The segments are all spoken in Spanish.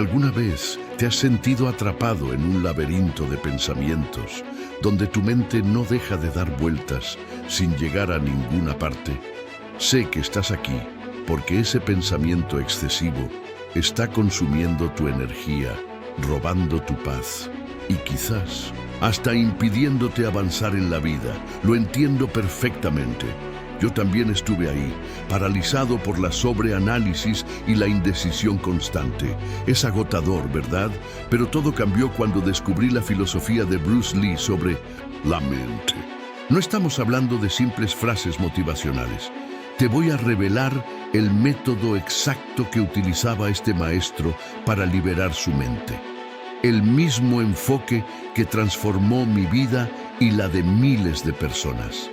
¿Alguna vez te has sentido atrapado en un laberinto de pensamientos donde tu mente no deja de dar vueltas sin llegar a ninguna parte? Sé que estás aquí porque ese pensamiento excesivo está consumiendo tu energía, robando tu paz y quizás hasta impidiéndote avanzar en la vida. Lo entiendo perfectamente. Yo también estuve ahí, paralizado por la sobreanálisis y la indecisión constante. Es agotador, ¿verdad? Pero todo cambió cuando descubrí la filosofía de Bruce Lee sobre la mente. No estamos hablando de simples frases motivacionales. Te voy a revelar el método exacto que utilizaba este maestro para liberar su mente. El mismo enfoque que transformó mi vida y la de miles de personas.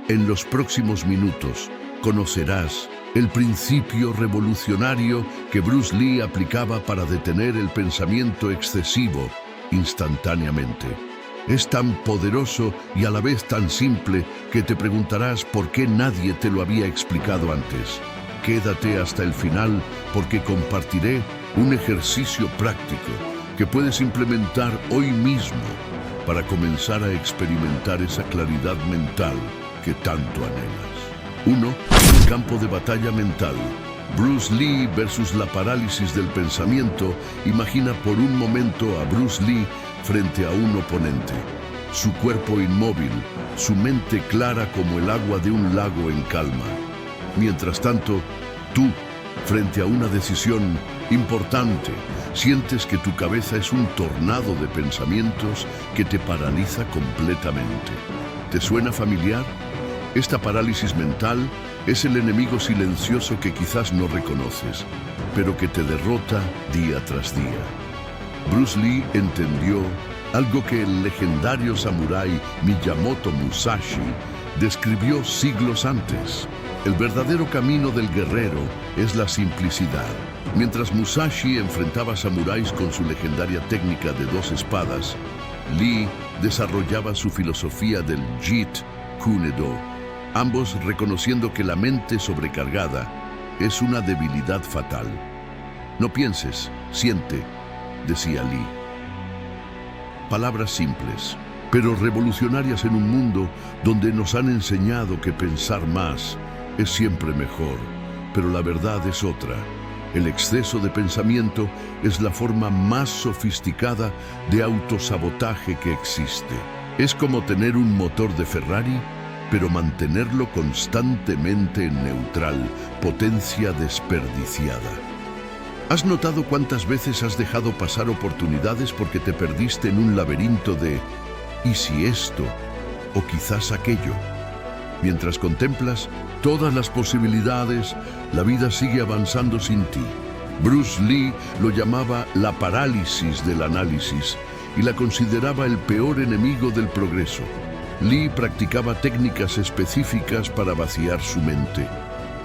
En los próximos minutos conocerás el principio revolucionario que Bruce Lee aplicaba para detener el pensamiento excesivo instantáneamente. Es tan poderoso y a la vez tan simple que te preguntarás por qué nadie te lo había explicado antes. Quédate hasta el final porque compartiré un ejercicio práctico que puedes implementar hoy mismo para comenzar a experimentar esa claridad mental que tanto anhelas. 1. El campo de batalla mental. Bruce Lee versus la parálisis del pensamiento. Imagina por un momento a Bruce Lee frente a un oponente. Su cuerpo inmóvil, su mente clara como el agua de un lago en calma. Mientras tanto, tú, frente a una decisión importante, sientes que tu cabeza es un tornado de pensamientos que te paraliza completamente. ¿Te suena familiar? Esta parálisis mental es el enemigo silencioso que quizás no reconoces, pero que te derrota día tras día. Bruce Lee entendió algo que el legendario samurái Miyamoto Musashi describió siglos antes. El verdadero camino del guerrero es la simplicidad. Mientras Musashi enfrentaba samuráis con su legendaria técnica de 2 espadas, Lee desarrollaba su filosofía del Jeet Kune Do, ambos reconociendo que la mente sobrecargada es una debilidad fatal. No pienses, siente, decía Lee. Palabras simples, pero revolucionarias en un mundo donde nos han enseñado que pensar más es siempre mejor, pero la verdad es otra. El exceso de pensamiento es la forma más sofisticada de autosabotaje que existe. Es como tener un motor de Ferrari, pero mantenerlo constantemente en neutral, potencia desperdiciada. ¿Has notado cuántas veces has dejado pasar oportunidades porque te perdiste en un laberinto de ¿y si esto? O quizás aquello. Mientras contemplas todas las posibilidades, la vida sigue avanzando sin ti. Bruce Lee lo llamaba la parálisis del análisis y la consideraba el peor enemigo del progreso. Lee practicaba técnicas específicas para vaciar su mente.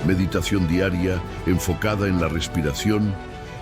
Meditación diaria enfocada en la respiración,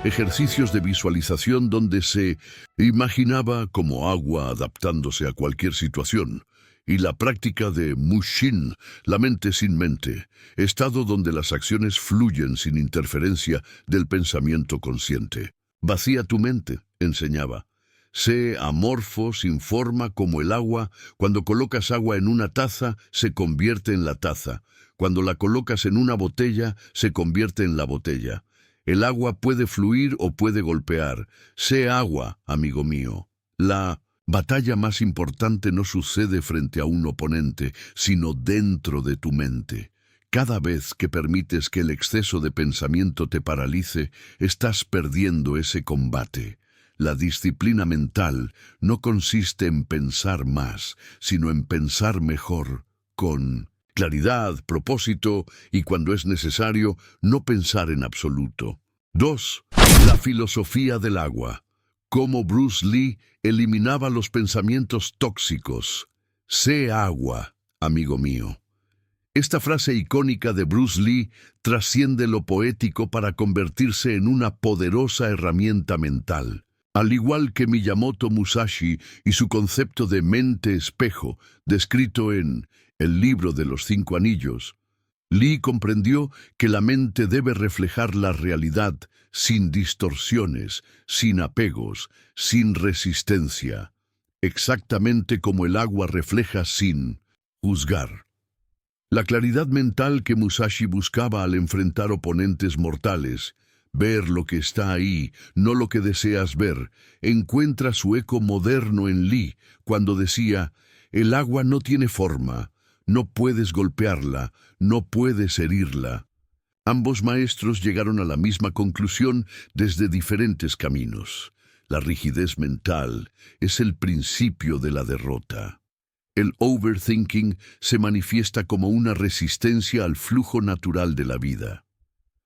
ejercicios de visualización donde se imaginaba como agua adaptándose a cualquier situación, y la práctica de Mushin, la mente sin mente, estado donde las acciones fluyen sin interferencia del pensamiento consciente. Vacía tu mente, enseñaba. Sé amorfo, sin forma, como el agua. Cuando colocas agua en una taza, se convierte en la taza. Cuando la colocas en una botella, se convierte en la botella. El agua puede fluir o puede golpear. Sé agua, amigo mío. La batalla más importante no sucede frente a un oponente, sino dentro de tu mente. Cada vez que permites que el exceso de pensamiento te paralice, estás perdiendo ese combate. La disciplina mental no consiste en pensar más, sino en pensar mejor, con claridad, propósito y, cuando es necesario, no pensar en absoluto. 2. La filosofía del agua. Cómo Bruce Lee eliminaba los pensamientos tóxicos. Sé agua, amigo mío. Esta frase icónica de Bruce Lee trasciende lo poético para convertirse en una poderosa herramienta mental. Al igual que Miyamoto Musashi y su concepto de mente espejo, descrito en El libro de los 5 anillos, Lee comprendió que la mente debe reflejar la realidad sin distorsiones, sin apegos, sin resistencia, exactamente como el agua refleja sin juzgar. La claridad mental que Musashi buscaba al enfrentar oponentes mortales, ver lo que está ahí, no lo que deseas ver, encuentra su eco moderno en Lee, cuando decía, el agua no tiene forma, no puedes golpearla, no puedes herirla. Ambos maestros llegaron a la misma conclusión desde diferentes caminos. La rigidez mental es el principio de la derrota. El overthinking se manifiesta como una resistencia al flujo natural de la vida.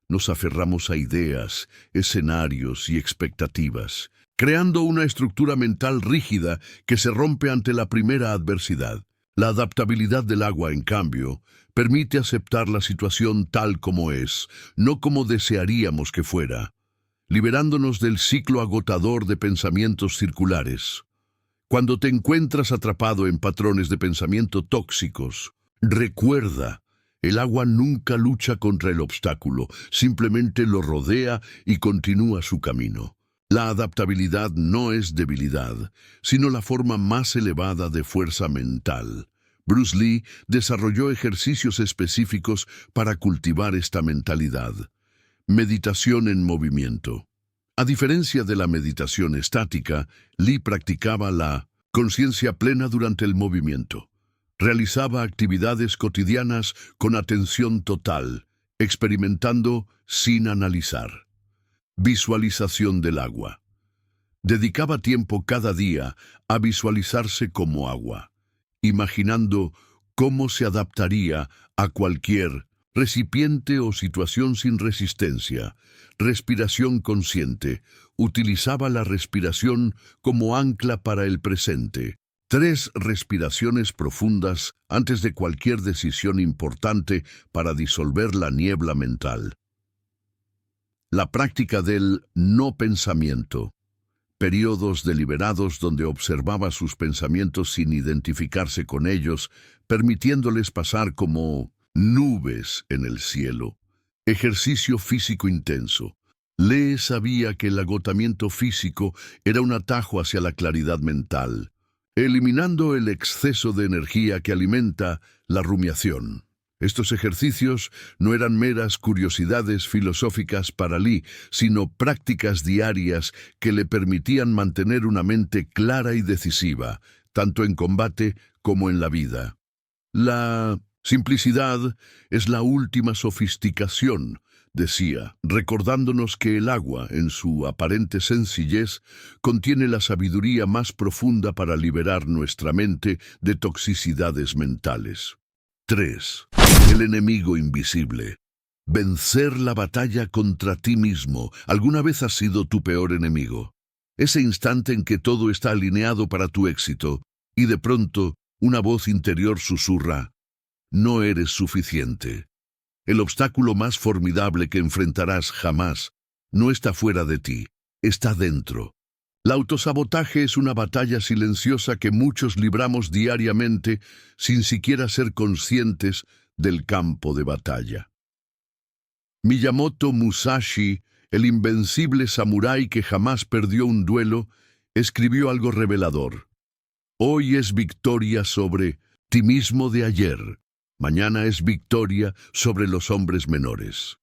Nos aferramos a ideas, escenarios y expectativas, creando una estructura mental rígida que se rompe ante la primera adversidad. La adaptabilidad del agua, en cambio, permite aceptar la situación tal como es, no como desearíamos que fuera, liberándonos del ciclo agotador de pensamientos circulares. Cuando te encuentras atrapado en patrones de pensamiento tóxicos, recuerda, el agua nunca lucha contra el obstáculo, simplemente lo rodea y continúa su camino. La adaptabilidad no es debilidad, sino la forma más elevada de fuerza mental. Bruce Lee desarrolló ejercicios específicos para cultivar esta mentalidad. Meditación en movimiento. A diferencia de la meditación estática, Lee practicaba la conciencia plena durante el movimiento. Realizaba actividades cotidianas con atención total, experimentando sin analizar. Visualización del agua. Dedicaba tiempo cada día a visualizarse como agua, imaginando cómo se adaptaría a cualquier recipiente o situación sin resistencia. Respiración consciente. Utilizaba la respiración como ancla para el presente. 3 respiraciones profundas antes de cualquier decisión importante para disolver la niebla mental. La práctica del no pensamiento. Periodos deliberados donde observaba sus pensamientos sin identificarse con ellos, permitiéndoles pasar como nubes en el cielo. Ejercicio físico intenso. Lee sabía que el agotamiento físico era un atajo hacia la claridad mental, eliminando el exceso de energía que alimenta la rumiación. Estos ejercicios no eran meras curiosidades filosóficas para Lee, sino prácticas diarias que le permitían mantener una mente clara y decisiva, tanto en combate como en la vida. La simplicidad es la última sofisticación, decía, recordándonos que el agua, en su aparente sencillez, contiene la sabiduría más profunda para liberar nuestra mente de toxicidades mentales. 3. El enemigo invisible. Vencer la batalla contra ti mismo. ¿Alguna vez has sido tu peor enemigo? Ese instante en que todo está alineado para tu éxito, y de pronto una voz interior susurra, no eres suficiente. El obstáculo más formidable que enfrentarás jamás no está fuera de ti, está dentro. El autosabotaje es una batalla silenciosa que muchos libramos diariamente sin siquiera ser conscientes del campo de batalla. Miyamoto Musashi, el invencible samurái que jamás perdió un duelo, escribió algo revelador. Hoy es victoria sobre ti mismo de ayer. Mañana es victoria sobre los hombres menores.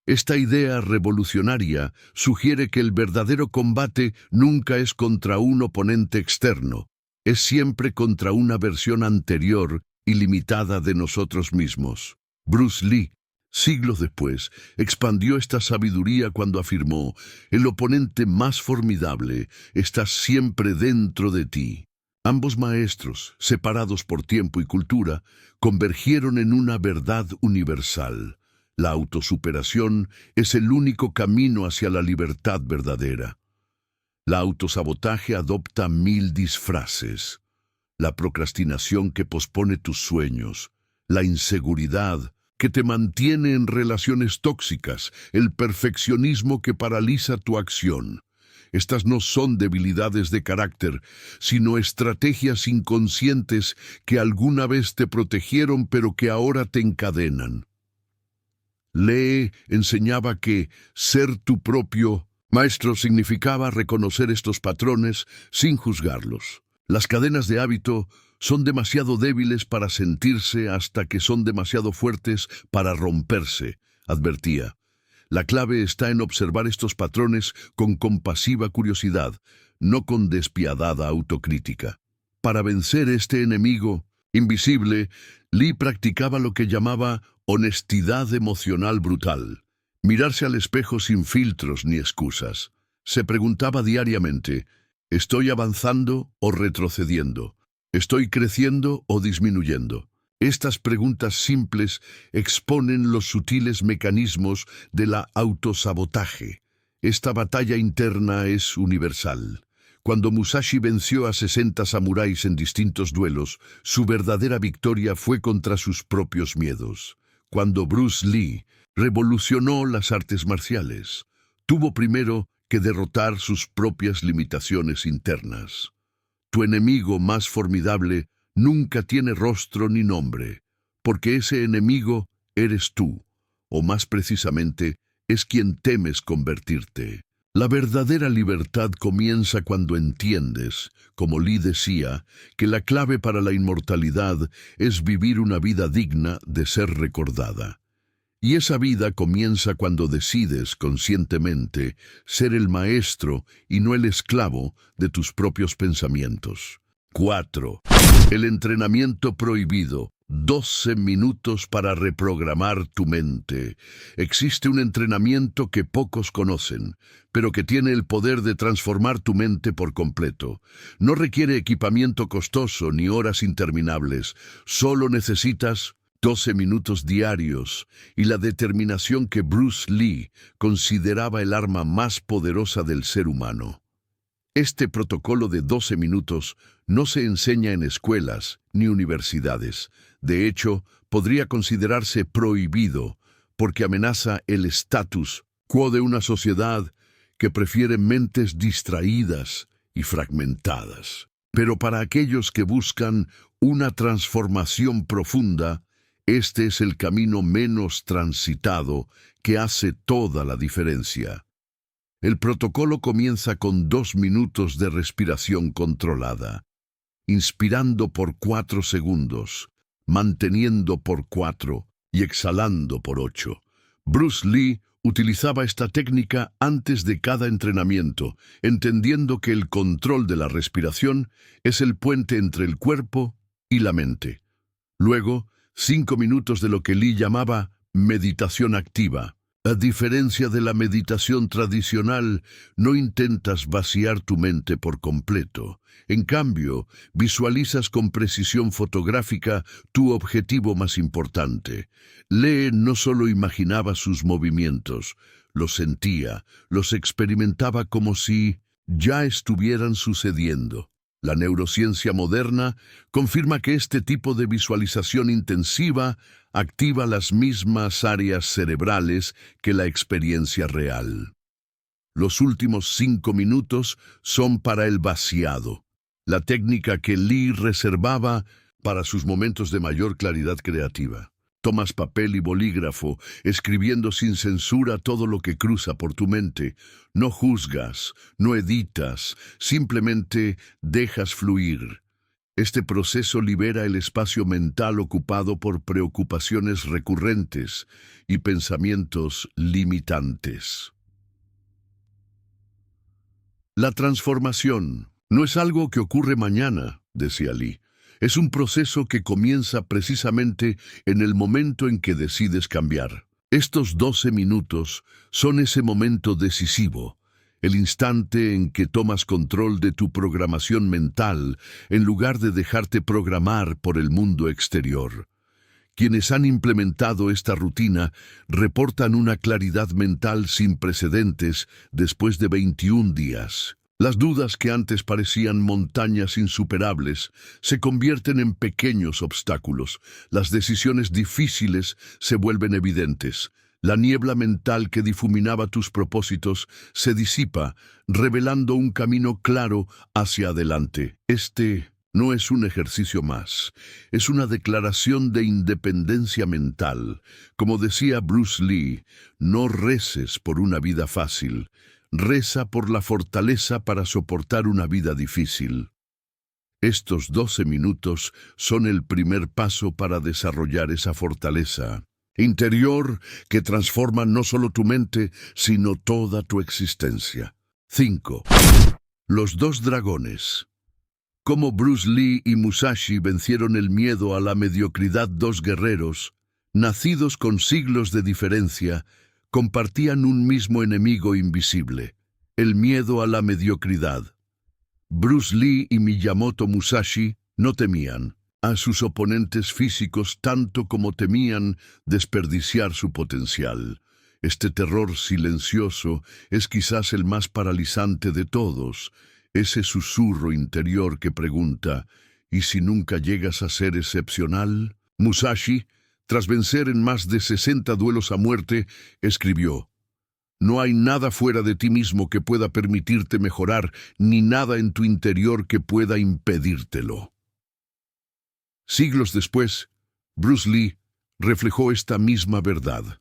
Esta idea revolucionaria sugiere que el verdadero combate nunca es contra un oponente externo, es siempre contra una versión anterior y limitada de nosotros mismos. Bruce Lee, siglos después, expandió esta sabiduría cuando afirmó, el oponente más formidable está siempre dentro de ti. Ambos maestros, separados por tiempo y cultura, convergieron en una verdad universal. La autosuperación es el único camino hacia la libertad verdadera. La autosabotaje adopta 1000 disfraces. La procrastinación que pospone tus sueños, la inseguridad que te mantiene en relaciones tóxicas, el perfeccionismo que paraliza tu acción. Estas no son debilidades de carácter, sino estrategias inconscientes que alguna vez te protegieron pero que ahora te encadenan. Lee enseñaba que ser tu propio maestro significaba reconocer estos patrones sin juzgarlos. Las cadenas de hábito son demasiado débiles para sentirse hasta que son demasiado fuertes para romperse, advertía. La clave está en observar estos patrones con compasiva curiosidad, no con despiadada autocrítica. Para vencer este enemigo invisible, Lee practicaba lo que llamaba honestidad emocional brutal. Mirarse al espejo sin filtros ni excusas. Se preguntaba diariamente, ¿estoy avanzando o retrocediendo? ¿Estoy creciendo o disminuyendo? Estas preguntas simples exponen los sutiles mecanismos de la autosabotaje. Esta batalla interna es universal. Cuando Musashi venció a 60 samuráis en distintos duelos, su verdadera victoria fue contra sus propios miedos. Cuando Bruce Lee revolucionó las artes marciales, tuvo primero que derrotar sus propias limitaciones internas. Tu enemigo más formidable nunca tiene rostro ni nombre, porque ese enemigo eres tú, o más precisamente, es quien temes convertirte. La verdadera libertad comienza cuando entiendes, como Lee decía, que la clave para la inmortalidad es vivir una vida digna de ser recordada. Y esa vida comienza cuando decides conscientemente ser el maestro y no el esclavo de tus propios pensamientos. 4. El entrenamiento prohibido. 12 minutos para reprogramar tu mente. Existe un entrenamiento que pocos conocen, pero que tiene el poder de transformar tu mente por completo. No requiere equipamiento costoso ni horas interminables. Solo necesitas 12 minutos diarios y la determinación que Bruce Lee consideraba el arma más poderosa del ser humano. Este protocolo de 12 minutos no se enseña en escuelas ni universidades. De hecho, podría considerarse prohibido porque amenaza el status quo de una sociedad que prefiere mentes distraídas y fragmentadas. Pero para aquellos que buscan una transformación profunda, este es el camino menos transitado que hace toda la diferencia. El protocolo comienza con 2 minutos de respiración controlada, inspirando por 4 segundos, manteniendo por 4 y exhalando por 8. Bruce Lee utilizaba esta técnica antes de cada entrenamiento, entendiendo que el control de la respiración es el puente entre el cuerpo y la mente. Luego, 5 minutos de lo que Lee llamaba meditación activa. A diferencia de la meditación tradicional, no intentas vaciar tu mente por completo. En cambio, visualizas con precisión fotográfica tu objetivo más importante. Lee no solo imaginaba sus movimientos, los sentía, los experimentaba como si ya estuvieran sucediendo. La neurociencia moderna confirma que este tipo de visualización intensiva activa las mismas áreas cerebrales que la experiencia real. Los últimos 5 minutos son para el vaciado, la técnica que Lee reservaba para sus momentos de mayor claridad creativa. Tomas papel y bolígrafo, escribiendo sin censura todo lo que cruza por tu mente. No juzgas, no editas, simplemente dejas fluir. Este proceso libera el espacio mental ocupado por preocupaciones recurrentes y pensamientos limitantes. La transformación no es algo que ocurre mañana, decía Lee. Es un proceso que comienza precisamente en el momento en que decides cambiar. Estos 12 minutos son ese momento decisivo, el instante en que tomas control de tu programación mental en lugar de dejarte programar por el mundo exterior. Quienes han implementado esta rutina reportan una claridad mental sin precedentes después de 21 días. Las dudas que antes parecían montañas insuperables se convierten en pequeños obstáculos. Las decisiones difíciles se vuelven evidentes. La niebla mental que difuminaba tus propósitos se disipa, revelando un camino claro hacia adelante. Este No es un ejercicio más, es una declaración de independencia mental. Como decía Bruce Lee, no reces por una vida fácil, reza por la fortaleza para soportar una vida difícil. Estos 12 minutos son el primer paso para desarrollar esa fortaleza interior que transforma no solo tu mente, sino toda tu existencia. 5. Los dos dragones. Como Bruce Lee y Musashi vencieron el miedo a la mediocridad, dos guerreros, nacidos con siglos de diferencia, compartían un mismo enemigo invisible, el miedo a la mediocridad. Bruce Lee y Miyamoto Musashi no temían a sus oponentes físicos tanto como temían desperdiciar su potencial. Este terror silencioso es quizás el más paralizante de todos, ese susurro interior que pregunta, ¿y si nunca llegas a ser excepcional? Musashi, tras vencer en más de 60 duelos a muerte, escribió: no hay nada fuera de ti mismo que pueda permitirte mejorar, ni nada en tu interior que pueda impedírtelo. Siglos después, Bruce Lee reflejó esta misma verdad.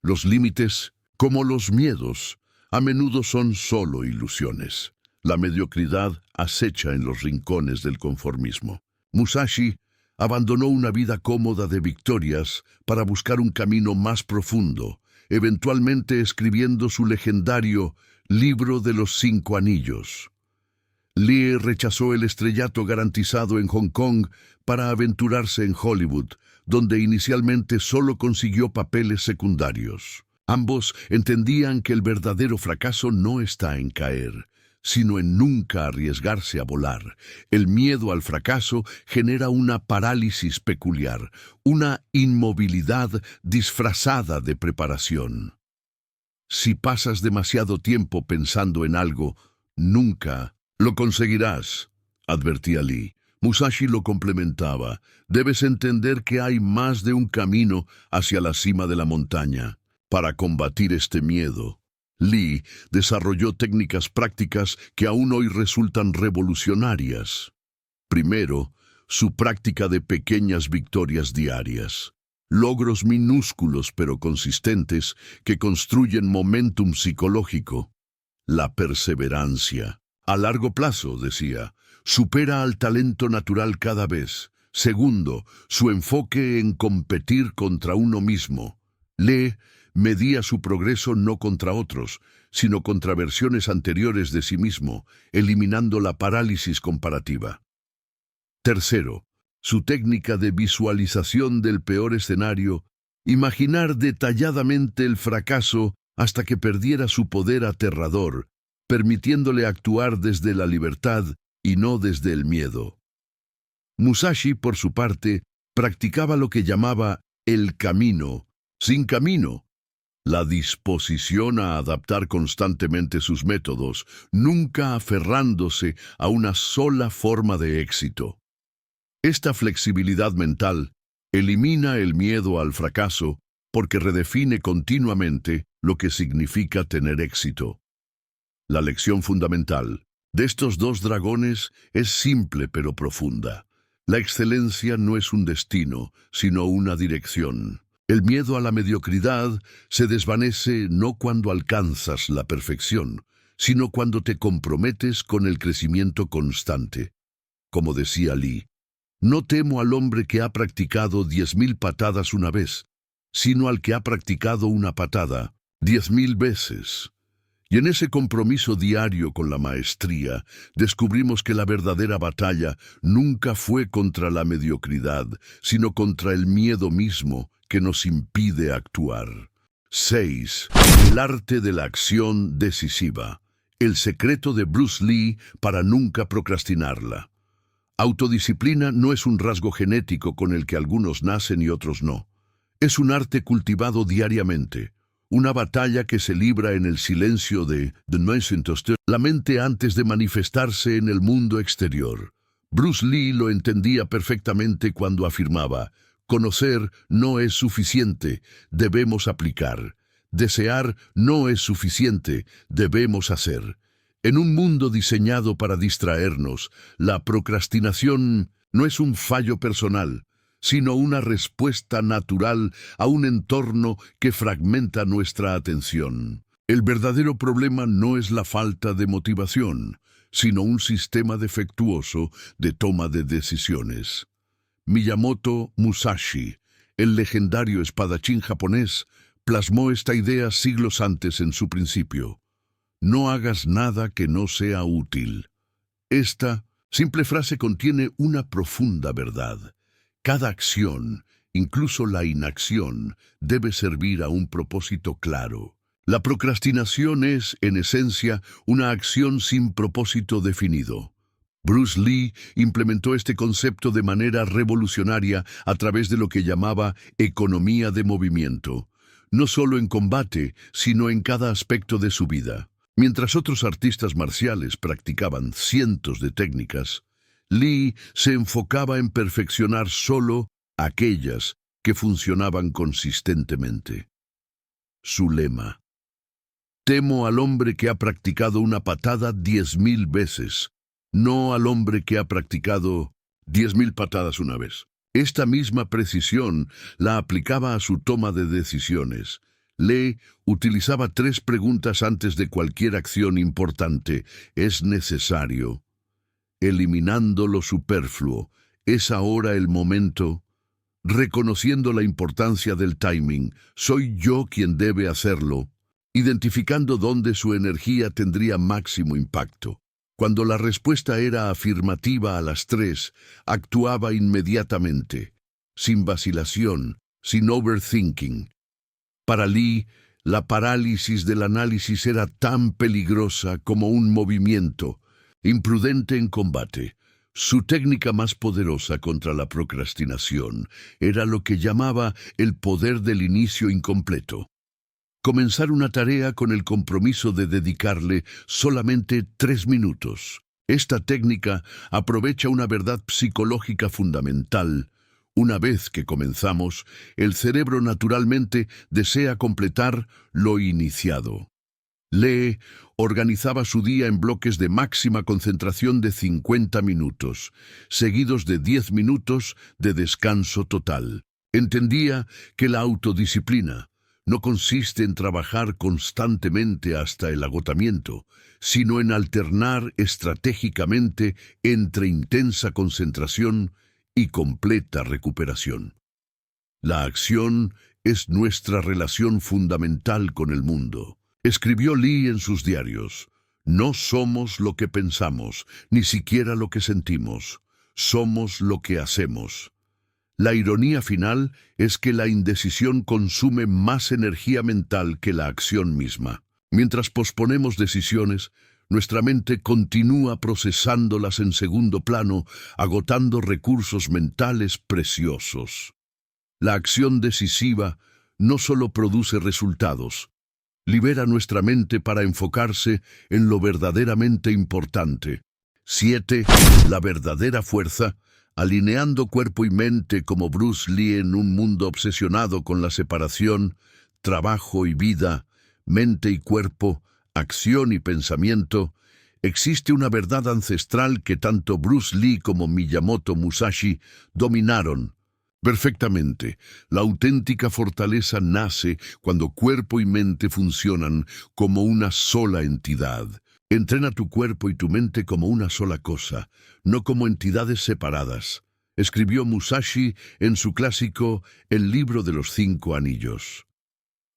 Los límites, como los miedos, a menudo son solo ilusiones. La mediocridad acecha en los rincones del conformismo. Musashi abandonó una vida cómoda de victorias para buscar un camino más profundo, eventualmente escribiendo su legendario Libro de los 5 Anillos. Lee rechazó el estrellato garantizado en Hong Kong para aventurarse en Hollywood, donde inicialmente solo consiguió papeles secundarios. Ambos entendían que el verdadero fracaso no está en caer, sino en nunca arriesgarse a volar. El miedo al fracaso genera una parálisis peculiar, una inmovilidad disfrazada de preparación. Si pasas demasiado tiempo pensando en algo, nunca lo conseguirás, advertía Lee. Musashi lo complementaba: debes entender que hay más de un camino hacia la cima de la montaña. Para combatir este miedo, Lee desarrolló técnicas prácticas que aún hoy resultan revolucionarias. Primero, su práctica de pequeñas victorias diarias. Logros minúsculos pero consistentes que construyen momentum psicológico. La perseverancia. A largo plazo, decía, supera al talento natural cada vez. Segundo, su enfoque en competir contra uno mismo. Lee medía su progreso no contra otros, sino contra versiones anteriores de sí mismo, eliminando la parálisis comparativa. Tercero, su técnica de visualización del peor escenario, imaginar detalladamente el fracaso hasta que perdiera su poder aterrador, permitiéndole actuar desde la libertad y no desde el miedo. Musashi, por su parte, practicaba lo que llamaba el camino, sin camino. La disposición a adaptar constantemente sus métodos, nunca aferrándose a una sola forma de éxito. Esta flexibilidad mental elimina el miedo al fracaso porque redefine continuamente lo que significa tener éxito. La lección fundamental de estos dos dragones es simple pero profunda. La excelencia no es un destino, sino una dirección. El miedo a la mediocridad se desvanece no cuando alcanzas la perfección, sino cuando te comprometes con el crecimiento constante. Como decía Lee, no temo al hombre que ha practicado 10.000 patadas una vez, sino al que ha practicado una patada 10.000 veces. Y en ese compromiso diario con la maestría, descubrimos que la verdadera batalla nunca fue contra la mediocridad, sino contra el miedo mismo que nos impide actuar. 6. El arte de la acción decisiva. El secreto de Bruce Lee para nunca procrastinarla. Autodisciplina no es un rasgo genético con el que algunos nacen y otros no. Es un arte cultivado diariamente. Una batalla que se libra en el silencio de la mente antes de manifestarse en el mundo exterior. Bruce Lee lo entendía perfectamente cuando afirmaba: conocer no es suficiente, debemos aplicar. Desear no es suficiente, debemos hacer. En un mundo diseñado para distraernos, la procrastinación no es un fallo personal, sino una respuesta natural a un entorno que fragmenta nuestra atención. El verdadero problema no es la falta de motivación, sino un sistema defectuoso de toma de decisiones. Miyamoto Musashi, el legendario espadachín japonés, plasmó esta idea siglos antes en su principio. No hagas nada que no sea útil. Esta simple frase contiene una profunda verdad. Cada acción, incluso la inacción, debe servir a un propósito claro. La procrastinación es, en esencia, una acción sin propósito definido. Bruce Lee implementó este concepto de manera revolucionaria a través de lo que llamaba economía de movimiento, no solo en combate, sino en cada aspecto de su vida. Mientras otros artistas marciales practicaban cientos de técnicas, Lee se enfocaba en perfeccionar solo aquellas que funcionaban consistentemente. Su lema: temo al hombre que ha practicado una patada 10.000 veces, no al hombre que ha practicado 10.000 patadas una vez. Esta misma precisión la aplicaba a su toma de decisiones. Lee utilizaba 3 preguntas antes de cualquier acción importante. ¿Es necesario? Eliminando lo superfluo. ¿Es ahora el momento? Reconociendo la importancia del timing. ¿Soy yo quien debe hacerlo? Identificando dónde su energía tendría máximo impacto. Cuando la respuesta era afirmativa a las 3, actuaba inmediatamente, sin vacilación, sin overthinking. Para Lee, la parálisis del análisis era tan peligrosa como un movimiento, imprudente en combate. Su técnica más poderosa contra la procrastinación era lo que llamaba el poder del inicio incompleto. Comenzar una tarea con el compromiso de dedicarle solamente 3 minutos. Esta técnica aprovecha una verdad psicológica fundamental. Una vez que comenzamos, el cerebro naturalmente desea completar lo iniciado. Lee organizaba su día en bloques de máxima concentración de 50 minutos, seguidos de 10 minutos de descanso total. Entendía que la autodisciplina no consiste en trabajar constantemente hasta el agotamiento, sino en alternar estratégicamente entre intensa concentración y completa recuperación. La acción es nuestra relación fundamental con el mundo. Escribió Lee en sus diarios: no somos lo que pensamos, ni siquiera lo que sentimos. Somos lo que hacemos. La ironía final es que la indecisión consume más energía mental que la acción misma. Mientras posponemos decisiones, nuestra mente continúa procesándolas en segundo plano, agotando recursos mentales preciosos. La acción decisiva no solo produce resultados, libera nuestra mente para enfocarse en lo verdaderamente importante. 7. La verdadera fuerza. Alineando cuerpo y mente como Bruce Lee en un mundo obsesionado con la separación, trabajo y vida, mente y cuerpo, acción y pensamiento, existe una verdad ancestral que tanto Bruce Lee como Miyamoto Musashi dominaron perfectamente. La auténtica fortaleza nace cuando cuerpo y mente funcionan como una sola entidad. Entrena tu cuerpo y tu mente como una sola cosa, no como entidades separadas, escribió Musashi en su clásico El libro de los 5 anillos.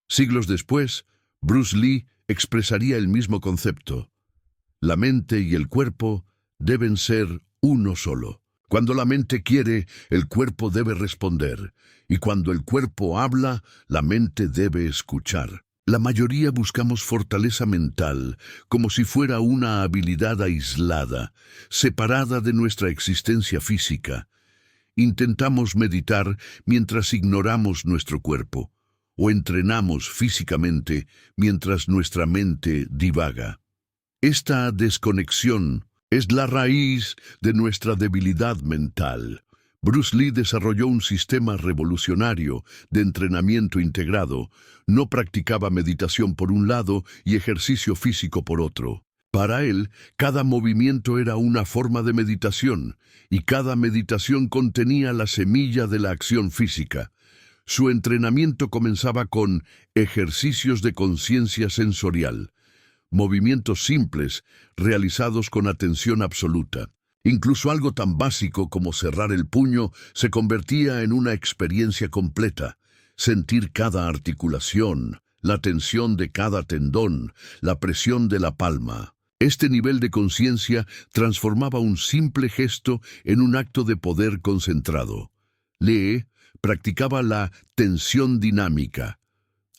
Siglos después, Bruce Lee expresaría el mismo concepto. La mente y el cuerpo deben ser uno solo. Cuando la mente quiere, el cuerpo debe responder, y cuando el cuerpo habla, la mente debe escuchar. La mayoría buscamos fortaleza mental como si fuera una habilidad aislada, separada de nuestra existencia física. Intentamos meditar mientras ignoramos nuestro cuerpo, o entrenamos físicamente mientras nuestra mente divaga. Esta desconexión es la raíz de nuestra debilidad mental. Bruce Lee desarrolló un sistema revolucionario de entrenamiento integrado. No practicaba meditación por un lado y ejercicio físico por otro. Para él, cada movimiento era una forma de meditación, y cada meditación contenía la semilla de la acción física. Su entrenamiento comenzaba con ejercicios de conciencia sensorial, movimientos simples realizados con atención absoluta. Incluso algo tan básico como cerrar el puño se convertía en una experiencia completa. Sentir cada articulación, la tensión de cada tendón, la presión de la palma. Este nivel de conciencia transformaba un simple gesto en un acto de poder concentrado. Lee practicaba la tensión dinámica,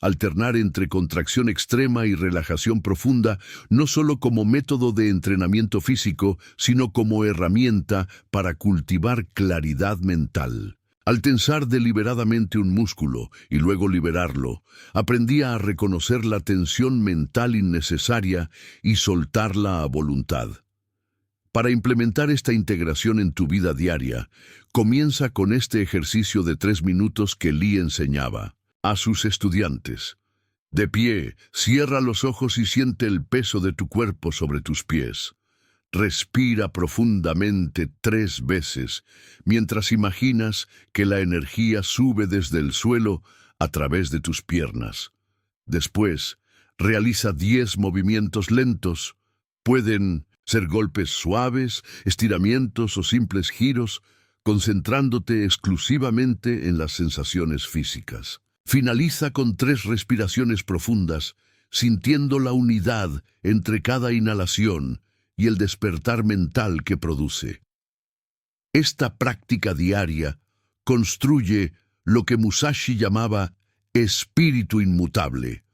alternar entre contracción extrema y relajación profunda, no solo como método de entrenamiento físico, sino como herramienta para cultivar claridad mental. Al tensar deliberadamente un músculo y luego liberarlo, aprendía a reconocer la tensión mental innecesaria y soltarla a voluntad. Para implementar esta integración en tu vida diaria, comienza con este ejercicio de 3 minutos que Lee enseñaba a sus estudiantes. De pie, cierra los ojos y siente el peso de tu cuerpo sobre tus pies. Respira profundamente 3 veces, mientras imaginas que la energía sube desde el suelo a través de tus piernas. Después, realiza 10 movimientos lentos. Pueden ser golpes suaves, estiramientos o simples giros, concentrándote exclusivamente en las sensaciones físicas. Finaliza con 3 respiraciones profundas, sintiendo la unidad entre cada inhalación y el despertar mental que produce. Esta práctica diaria construye lo que Musashi llamaba espíritu inmutable,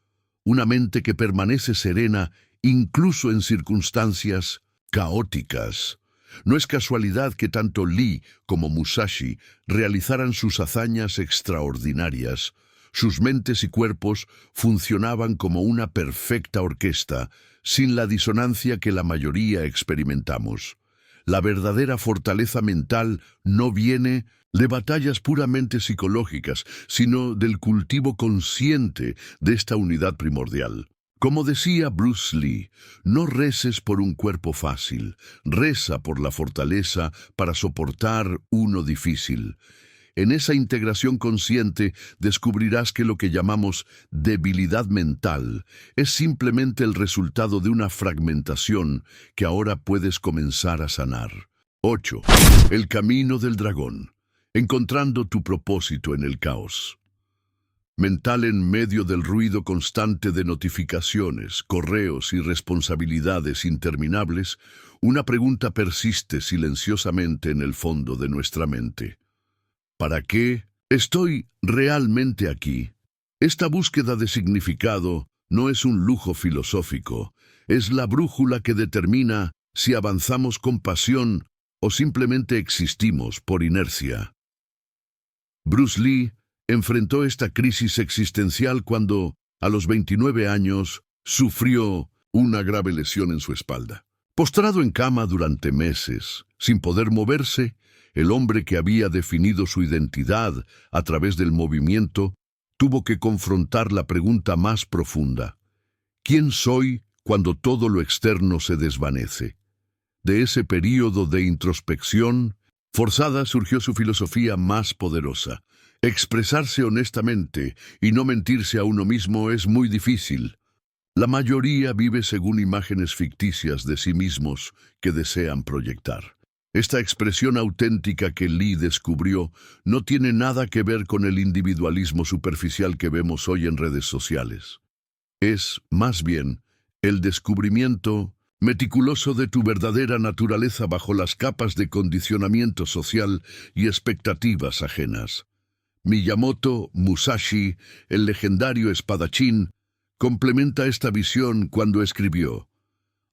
una mente que permanece serena incluso en circunstancias caóticas. No es casualidad que tanto Lee como Musashi realizaran sus hazañas extraordinarias. Sus mentes y cuerpos funcionaban como una perfecta orquesta, sin la disonancia que la mayoría experimentamos. La verdadera fortaleza mental no viene de batallas puramente psicológicas, sino del cultivo consciente de esta unidad primordial. Como decía Bruce Lee, no reces por un cuerpo fácil, reza por la fortaleza para soportar uno difícil. En esa integración consciente descubrirás que lo que llamamos debilidad mental es simplemente el resultado de una fragmentación que ahora puedes comenzar a sanar. 8. El camino del dragón. Encontrando tu propósito en el caos. Mental en medio del ruido constante de notificaciones, correos y responsabilidades interminables, una pregunta persiste silenciosamente en el fondo de nuestra mente. ¿Para qué estoy realmente aquí? Esta búsqueda de significado no es un lujo filosófico, es la brújula que determina si avanzamos con pasión o simplemente existimos por inercia. Bruce Lee enfrentó esta crisis existencial cuando, a los 29 años, sufrió una grave lesión en su espalda. Postrado en cama durante meses, sin poder moverse, el hombre que había definido su identidad a través del movimiento tuvo que confrontar la pregunta más profunda: ¿quién soy cuando todo lo externo se desvanece? De ese período de introspección forzada surgió su filosofía más poderosa. Expresarse honestamente y no mentirse a uno mismo es muy difícil. La mayoría vive según imágenes ficticias de sí mismos que desean proyectar. Esta expresión auténtica que Lee descubrió no tiene nada que ver con el individualismo superficial que vemos hoy en redes sociales. Es, más bien, el descubrimiento meticuloso de tu verdadera naturaleza bajo las capas de condicionamiento social y expectativas ajenas. Miyamoto Musashi, el legendario espadachín, complementa esta visión cuando escribió: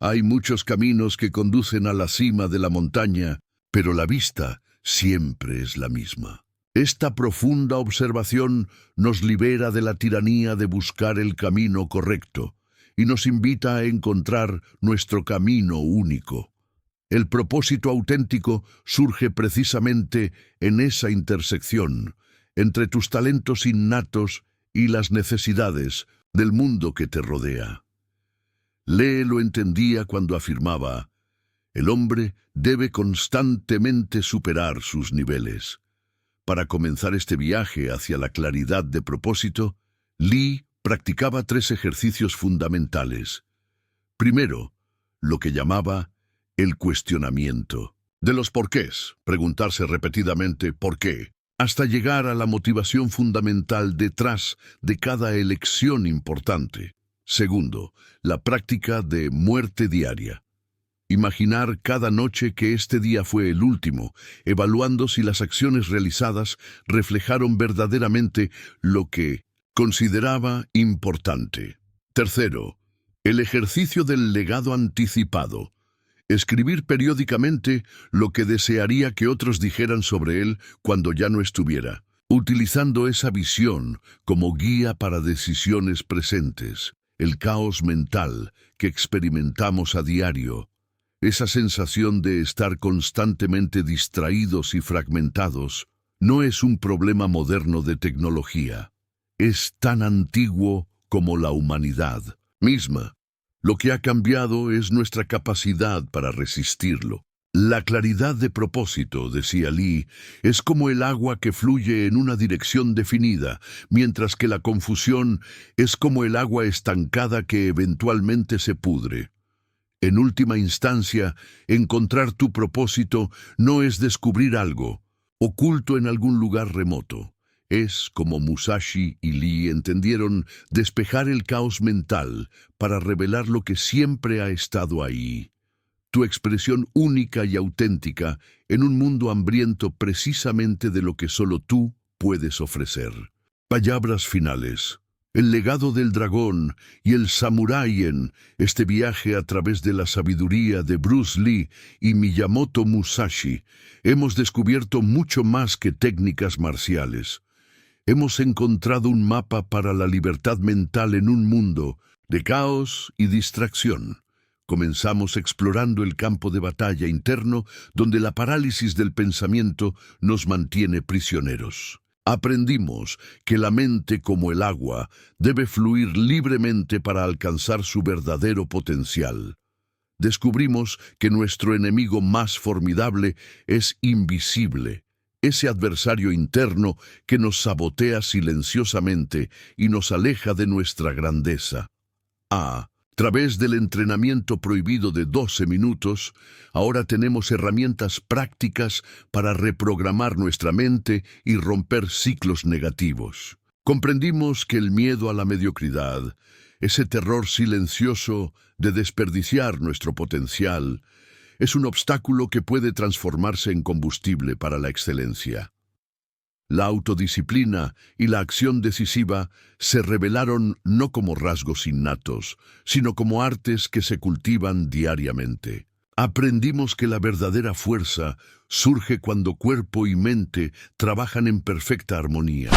«Hay muchos caminos que conducen a la cima de la montaña, pero la vista siempre es la misma». Esta profunda observación nos libera de la tiranía de buscar el camino correcto y nos invita a encontrar nuestro camino único. El propósito auténtico surge precisamente en esa intersección entre tus talentos innatos y las necesidades del mundo que te rodea. Lee lo entendía cuando afirmaba: el hombre debe constantemente superar sus niveles. Para comenzar este viaje hacia la claridad de propósito, Lee practicaba 3 ejercicios fundamentales. Primero, lo que llamaba el cuestionamiento. De los porqués, preguntarse repetidamente ¿por qué?, hasta llegar a la motivación fundamental detrás de cada elección importante. Segundo, la práctica de muerte diaria. Imaginar cada noche que este día fue el último, evaluando si las acciones realizadas reflejaron verdaderamente lo que consideraba importante. Tercero, el ejercicio del legado anticipado. Escribir periódicamente lo que desearía que otros dijeran sobre él cuando ya no estuviera, utilizando esa visión como guía para decisiones presentes. El caos mental que experimentamos a diario, esa sensación de estar constantemente distraídos y fragmentados, no es un problema moderno de tecnología. Es tan antiguo como la humanidad misma. Lo que ha cambiado es nuestra capacidad para resistirlo. La claridad de propósito, decía Lee, es como el agua que fluye en una dirección definida, mientras que la confusión es como el agua estancada que eventualmente se pudre. En última instancia, encontrar tu propósito no es descubrir algo oculto en algún lugar remoto. Es, como Musashi y Lee entendieron, despejar el caos mental para revelar lo que siempre ha estado ahí. Tu expresión única y auténtica en un mundo hambriento precisamente de lo que solo tú puedes ofrecer. Palabras finales. El legado del dragón y el samurái en este viaje a través de la sabiduría de Bruce Lee y Miyamoto Musashi. Hemos descubierto mucho más que técnicas marciales. Hemos encontrado un mapa para la libertad mental en un mundo de caos y distracción. Comenzamos explorando el campo de batalla interno donde la parálisis del pensamiento nos mantiene prisioneros. Aprendimos que la mente, como el agua, debe fluir libremente para alcanzar su verdadero potencial. Descubrimos que nuestro enemigo más formidable es invisible. Ese adversario interno que nos sabotea silenciosamente y nos aleja de nuestra grandeza. A través del entrenamiento prohibido de 12 minutos, ahora tenemos herramientas prácticas para reprogramar nuestra mente y romper ciclos negativos. Comprendimos que el miedo a la mediocridad, ese terror silencioso de desperdiciar nuestro potencial, es un obstáculo que puede transformarse en combustible para la excelencia. La autodisciplina y la acción decisiva se revelaron no como rasgos innatos, sino como artes que se cultivan diariamente. Aprendimos que la verdadera fuerza surge cuando cuerpo y mente trabajan en perfecta armonía,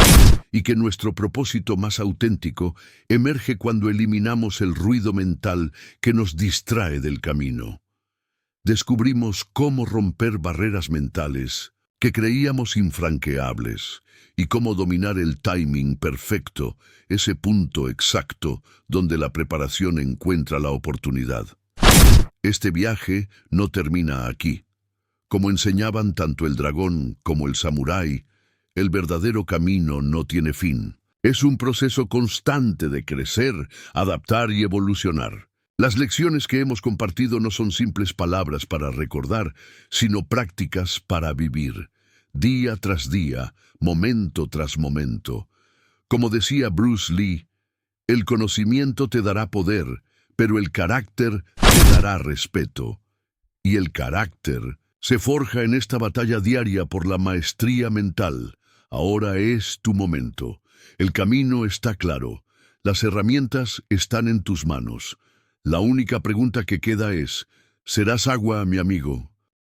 y que nuestro propósito más auténtico emerge cuando eliminamos el ruido mental que nos distrae del camino. Descubrimos cómo romper barreras mentales que creíamos infranqueables y cómo dominar el timing perfecto, ese punto exacto donde la preparación encuentra la oportunidad. Este viaje no termina aquí. Como enseñaban tanto el dragón como el samurái, el verdadero camino no tiene fin. Es un proceso constante de crecer, adaptar y evolucionar. Las lecciones que hemos compartido no son simples palabras para recordar, sino prácticas para vivir, día tras día, momento tras momento. Como decía Bruce Lee, el conocimiento te dará poder, pero el carácter te dará respeto. Y el carácter se forja en esta batalla diaria por la maestría mental. Ahora es tu momento. El camino está claro. Las herramientas están en tus manos. La única pregunta que queda es, ¿serás agua, mi amigo?